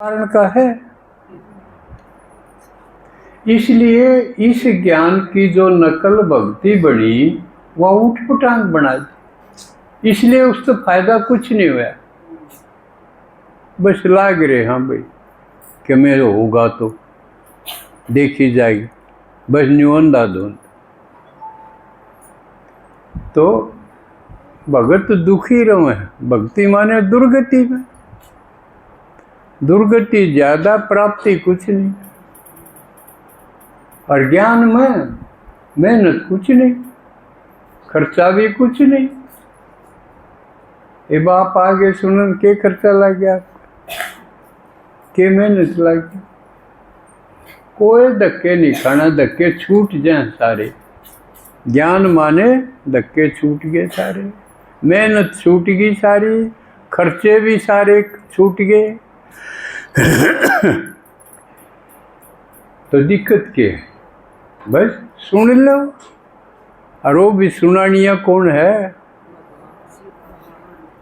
कारण का है। इसलिए इस ज्ञान की जो नकल भक्ति बनी वह उठपटांग बना दी, इसलिए उससे फायदा कुछ नहीं हुआ। बस लाग रहे हाँ भाई कि मैं होगा तो देखी जाएगी, बस न्यूंदा धुंध। तो भगत दुखी रहो है, भक्ति माने दुर्गति में, दुर्गति ज्यादा, प्राप्ति कुछ नहीं। और ज्ञान में मेहनत कुछ नहीं, खर्चा भी कुछ नहीं। ये बाप आगे सुनन के खर्चा लग गया, के मेहनत लग गई। कोई धक्के नहीं खाना, धक्के छूट जाए सारे। ज्ञान माने धक्के छूट गए सारे, मेहनत छूट गई सारी, खर्चे भी सारे छूट गए। तो दिक्कत क्या है? बस सुन लो। और वो भी सुनानिया कौन है?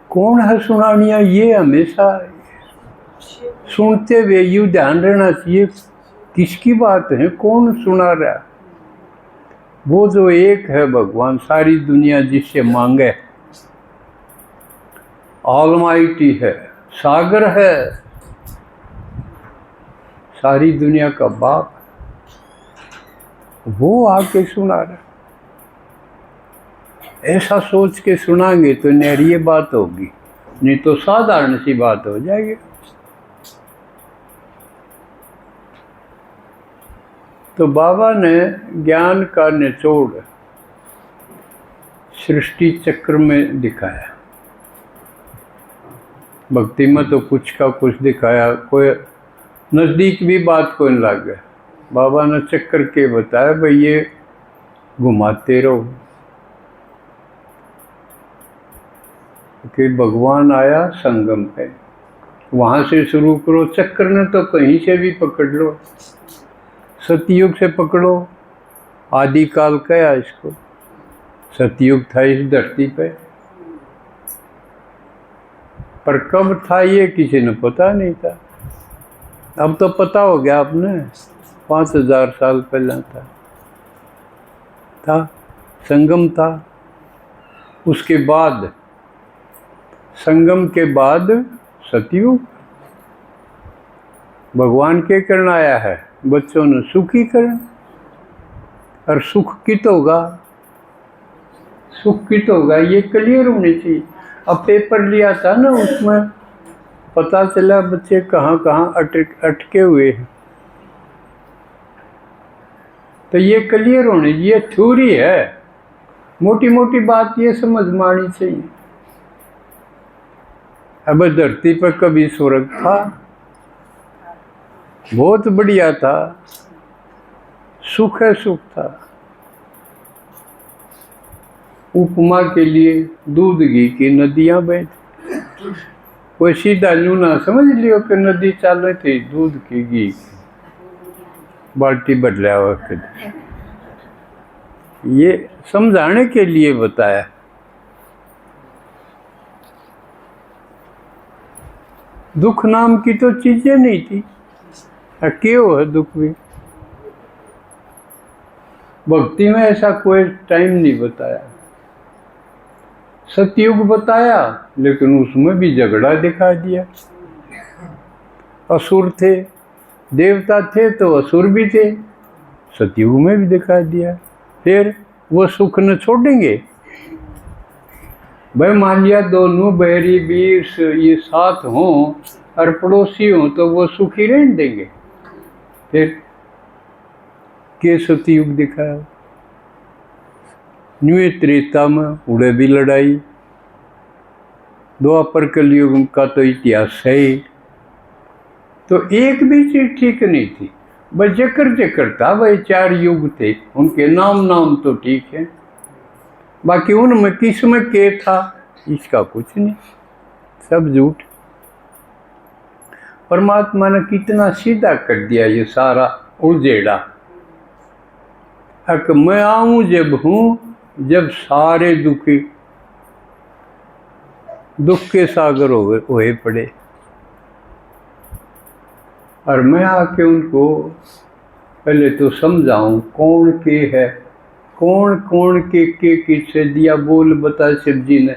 कौन है सुनानिया? ये हमेशा सुनते हुए यूँ ध्यान रहना चाहिए किसकी बात है, कौन सुना रहा। वो जो एक है भगवान, सारी दुनिया जिससे मांगे, ऑलमाइटी है, सागर है, सारी दुनिया का बाप, वो आके सुना रहा। ऐसा सोच के सुनाएंगे तो नहरीय बात होगी, नहीं तो साधारण सी बात हो जाएगी। तो बाबा ने ज्ञान का निचोड़ सृष्टि चक्र में दिखाया। भक्ति में तो कुछ का कुछ दिखाया, कोई नज़दीक भी बात को नहीं लग गया। बाबा ने चक्कर के बताया, भाई ये घुमाते रहो कि भगवान आया संगम पे, वहाँ से शुरू करो। चक्कर ने तो कहीं से भी पकड़ लो, सतयुग से पकड़ो, आदिकाल कहा इसको। सतयुग था इस धरती पे, पर कब था ये किसी ने पता नहीं था। अब तो पता हो गया आपने, 5000 साल पहले था संगम था। उसके बाद संगम के बाद सतयुग। भगवान के कारण आया है, बच्चों ने सुखी करण। और सुख कित होगा, सुख कित होगा, ये क्लियर होनी चाहिए। अब पेपर लिया था ना, उसमें पता चला बच्चे कहाँ कहाँ अटके हुए हैं। तो ये क्लियर होनी, ये थ्योरी है, मोटी मोटी बात ये समझ में आनी चाहिए। अब धरती पर कभी स्वर्ग था, बहुत बढ़िया था, सुख है, सुख था। उपमा के लिए दूध घी की नदियां बहती, कोई सीधा यूं ना समझ लियो कि नदी चल रही थी दूध की घी की, बाल्टी बदला वक्त। ये समझाने के लिए बताया। दुख नाम की तो चीजें नहीं थी, क्यों है दुख भी? भक्ति में ऐसा कोई टाइम नहीं बताया। सतयुग बताया, लेकिन उसमें भी झगड़ा दिखा दिया। असुर थे, देवता थे तो असुर भी थे, सतयुग में भी दिखा दिया। फिर वो सुख न छोड़ेंगे भाई। मान लिया दोनों बहरी बीस ये साथ हों और पड़ोसी हों तो वो सुखी रहने देंगे? फिर के सतयुग दिखाया। न्यू त्रेता में उड़े भी लड़ाई, द्वापर कलयुग का तो इतिहास है ही। तो एक भी चीज ठीक नहीं थी, बस जकर जकर था। भाई 4 युग थे, उनके नाम तो ठीक है, बाकी उनमें किसमें के था इसका कुछ नहीं, सब झूठ। परमात्मा ने कितना सीधा कर दिया ये सारा उलझेड़ा। अक मैं आऊं जब हूं, जब सारे दुखी दुख के सागर होए पड़े। और मैं आके उनको पहले तो समझाऊं कौन के है, कौन कौन के किससे दिया बोल बता। शिव जी ने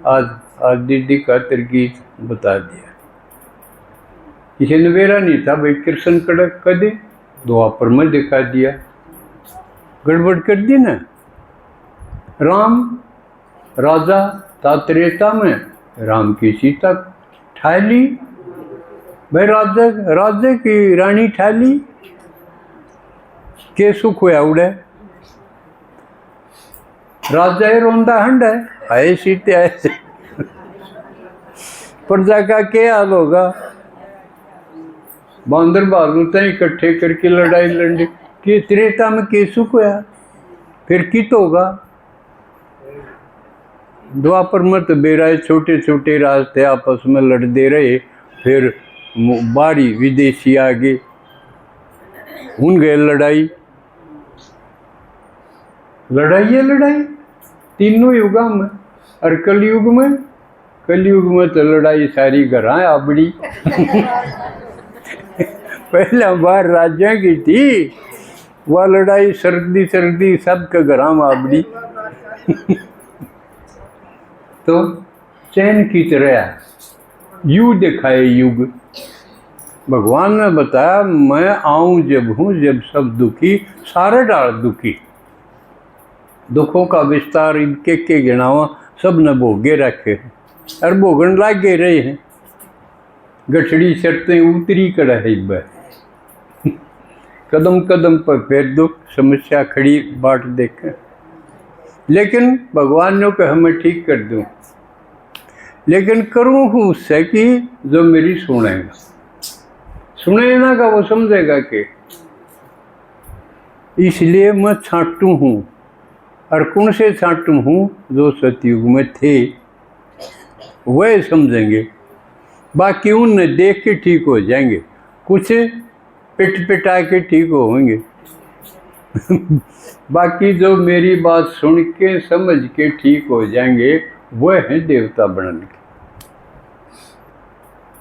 आज आज दीदी का तरगीत बता दिया। किसी ने वेरा नहीं था भाई कृष्ण कड़क कदे द्वापर में दिखा दिया, गड़बड़ कर दी ना। राम राजा था त्रेता में, राम की सीता ठाली भाई, राजा की रानी ठाली के सुख होया उड़े। राजा ही रोंदा हंड है, आए सीते ऐसे प्रजा का क्या हाल होगा। बांदर भालू तय इकट्ठे करके लड़ाई लड़ी कि त्रेता में के सुख होया, फिर कित होगा। द्वापर में तो बेराए छोटे छोटे राज थे, आपस में लड़ते रहे। फिर बारी विदेशी आगे उन गए लड़ाई लड़ाई तीनों युगों में। और कलयुग में तो लड़ाई सारी घर आबड़ी पहला बार राज्य की थी वह लड़ाई, सर्दी सबके घर आबड़ी तो चैन की तरह यू दिखाए युग। भगवान ने बताया मैं आऊं जब हूं जब सब दुखी सारे डाल दुखी। दुखों का विस्तार इनके के गिनावा सब न भोगे रखे हैं और भोगन लागे रहे हैं। गठड़ी शर्तें उतरी कड़ाई है कदम कदम पर फिर दुख समस्या खड़ी बाट देखें। लेकिन भगवान ने कहा मैं ठीक कर दूं, लेकिन करूं हूँ उससे कि जो मेरी सुनेगा का वो समझेगा कि इसलिए मैं छांटू हूँ। और कौन से छांटू हूँ? जो सतयुग में थे वह समझेंगे, बाकी उन देख के ठीक हो जाएंगे, कुछ पिटा के ठीक होंगे बाकी जो मेरी बात सुन के समझ के ठीक हो जाएंगे वह हैं देवता बनने के।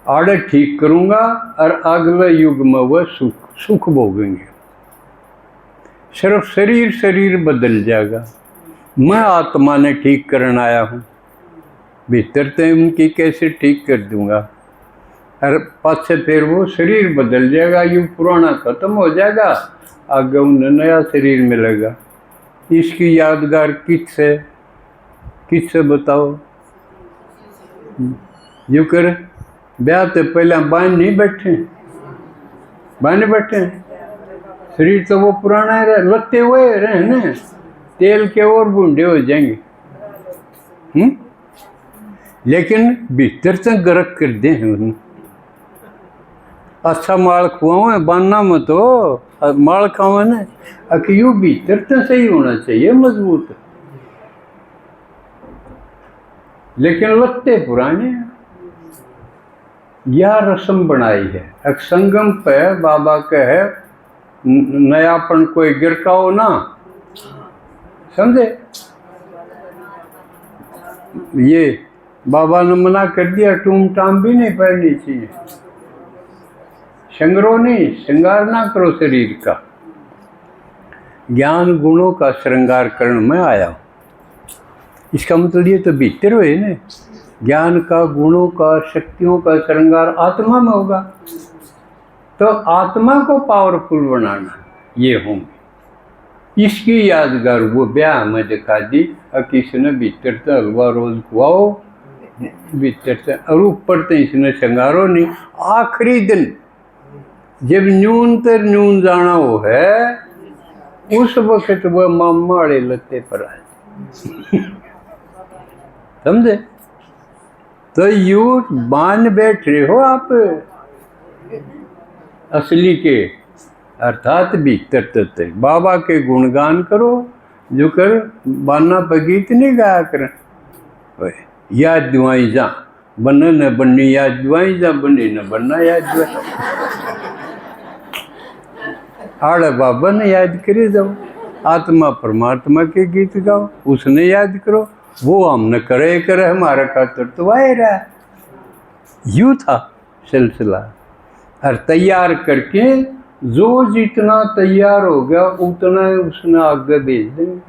आड़े ठीक करूँगा और अगले युग में वह सुख भोगेंगे। सिर्फ शरीर बदल जाएगा। मैं आत्मा ने ठीक करने आया हूँ, भीतर तो उनकी कैसे ठीक कर दूंगा। और पाछे फिर वो शरीर बदल जाएगा, युग पुराना खत्म हो जाएगा, आगे उन्हें नया शरीर मिलेगा। इसकी यादगार किससे बताओ। यू कर ब्याह तो पहले बांध नहीं बैठे शरीर तो वो पुराना है, लत्ते हुए रहे ना, तेल के और बूंदे हो जाएंगे। लेकिन भीतर से गरक कर दे हैं। अच्छा माल खुआओ है बाना में तो माल खाओ ना, अक्यू भीतर तो सही होना चाहिए मजबूत, लेकिन लत्ते पुराने। यह रस्म बनाई है संगम पे बाबा के है, नयापन कोई गिरकाओ ना, समझे। ये बाबा ने मना कर दिया, टूम टाम भी नहीं पहननी चाहिए, श्रृंगारो नहीं, श्रृंगार ना करो शरीर का। ज्ञान गुणों का श्रृंगार करने में आया हूँ। इसका मतलब ये तो भीतर हुए ना, ज्ञान का गुणों का शक्तियों का श्रृंगार आत्मा में होगा। तो आत्मा को पावरफुल बनाना ये होंगे। इसकी यादगार वो ब्याह में दिखा दी, और किसी ने भीतर से हलवा रोज खुआओ भीतर से, और ऊपर से इसने श्रृंगारो नहीं। आखिरी दिन जब न्यून जाना हो है, उस वक्त वह मामा वाले लत्ते पर आए समझे। तो यू मान बैठ रहे हो आप असली के, अर्थात भीतर तत्व बाबा के गुणगान करो। जो कर बाना पर गीत नहीं गाया कर, याद दुआई जा बने न बननी, याद दुआई जा बने न बनना, याद दुआ आड़ बाबा ने याद करे जाओ। आत्मा परमात्मा के गीत गाओ, उसने याद करो, वो हम न करे हमारा खातर तो आए रहा। यूँ था सिलसिला। और तैयार करके जो जितना तैयार हो गया उतना उसने आगे भेज देंगे।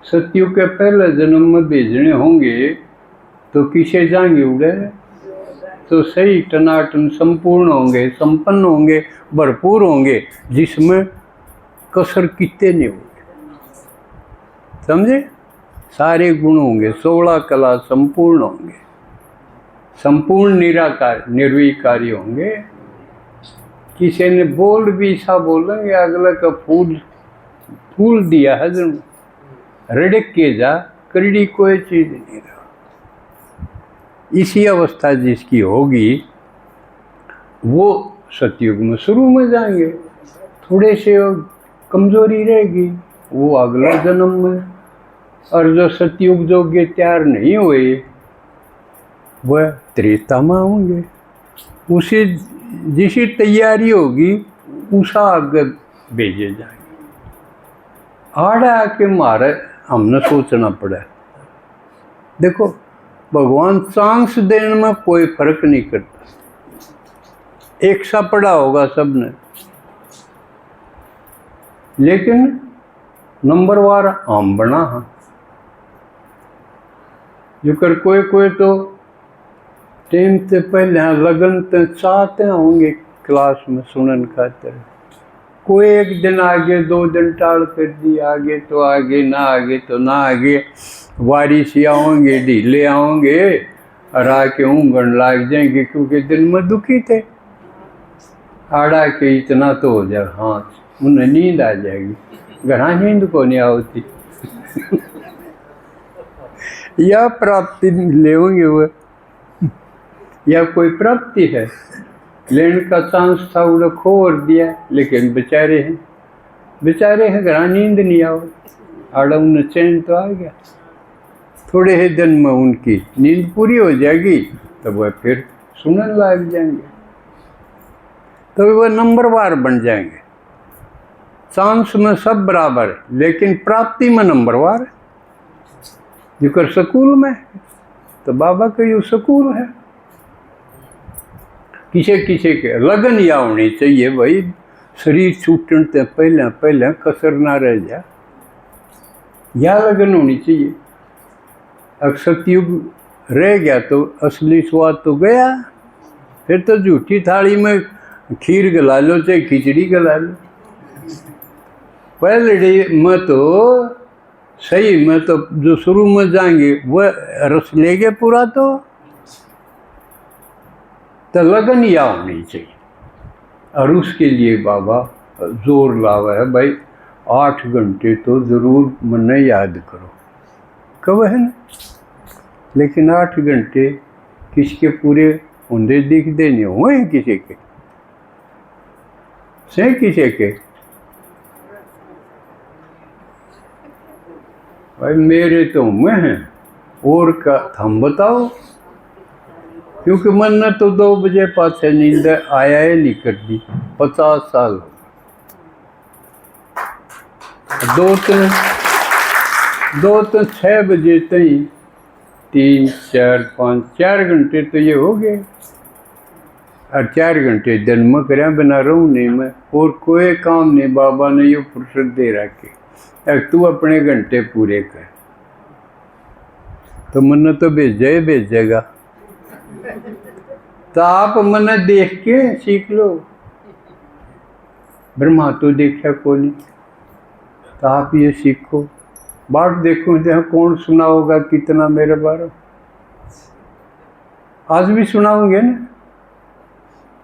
सत्युग के पहले जन्म में भेजने होंगे तो किसे जाएंगे उड़े, तो सही टनाटन संपूर्ण होंगे, संपन्न होंगे, भरपूर होंगे, जिसमें कसर कितने नहीं होंगे। समझे? सारे गुण होंगे, 16 कला संपूर्ण होंगे, संपूर्ण निराकार निर्विकारी होंगे। किसी ने बोल भी ऐसा बोलेंगे अगला का फूल दिया है जन रड़क के जा करड़ी कोई चीज नहीं रहा। इसी अवस्था जिसकी होगी वो सतयुग में शुरू में जाएंगे, थोड़े से कमजोरी रहेगी वो अगला जन्म में, और जो सतयुग जोगे तैयार नहीं हुए वह त्रेता में होंगे। उसे जिसी तैयारी होगी उसा आगे भेजे जाएंगे। आड़ा आके मारे हमने सोचना पड़ा। देखो भगवान चांस देने में कोई फर्क नहीं करता, एक सा पड़ा होगा सबने, लेकिन नंबरवार हम बना है जो कर कोई तो टाइम से पहले लगन तो चाहते होंगे क्लास में सुनन खातर, कोई एक दिन आगे 2 दिन टाल कर दी, आगे तो आगे ना आगे तो ना आगे, बारिश आओगे ढीले आओगे और आके ऊँगन लाग जाएंगे क्योंकि दिन में दुखी थे। आड़ा के इतना तो हो जाए, हाँ उन्हें नींद आ जाएगी, घना नींद को नहीं आती या प्राप्ति ले होंगे वो, या कोई प्राप्ति है लेने का चांस था उन्हें खोर दिया, लेकिन बेचारे हैं घना नींद नहीं आओ, आड़ा उन्हें चैन तो आ गया। थोड़े ही दिन में उनकी नींद पूरी हो जाएगी तब वह फिर सुनने लग जाएंगे, तो वह नंबरवार बन जाएंगे। चांस में सब बराबर है लेकिन प्राप्ति में नंबरवार है। जो कर स्कूल में तो बाबा का यू स्कूल है। किसे के लगन या होनी चाहिए भाई, शरीर छूटने से पहले कसर ना रह जा, या लगन होनी चाहिए। अगर सतयुग रह गया तो असली स्वाद तो गया, फिर तो झूठी थाली में खीर गला लो चाहे खिचड़ी गला लो। पहले में तो सही में तो जो शुरू में जाएंगे वह रस लेंगे पूरा, तो लगन या होनी चाहिए। और उसके लिए बाबा जोर लावा है भाई 8 घंटे तो ज़रूर मन याद करो, कब है ना, लेकिन 8 घंटे किसके पूरे होंगे दिखते नहीं हुए, किसी के से किसी के भाई मेरे तो में हैं और का हम बताओ, क्योंकि मन ने तो 2 बजे पाछे नींद आया ही नहीं कर दी, 50 साल हो दो तो 6 बजे तक 3 4 5 4 घंटे तो ये हो गए, और 4 घंटे दिन में कर बना रहूँ नहीं मैं, और कोई काम नहीं बाबा ने ये फुर्सत दे रखी, तू अपने घंटे पूरे कर, तो मन तो भेजेगा। तो आप मन देख के सीख लो, ब्रह्मा तो देखा को नहीं, तो आप ये सीखो, बाट देखो जहाँ कौन सुना होगा कितना मेरे बारे, आज भी सुनाओगे ना।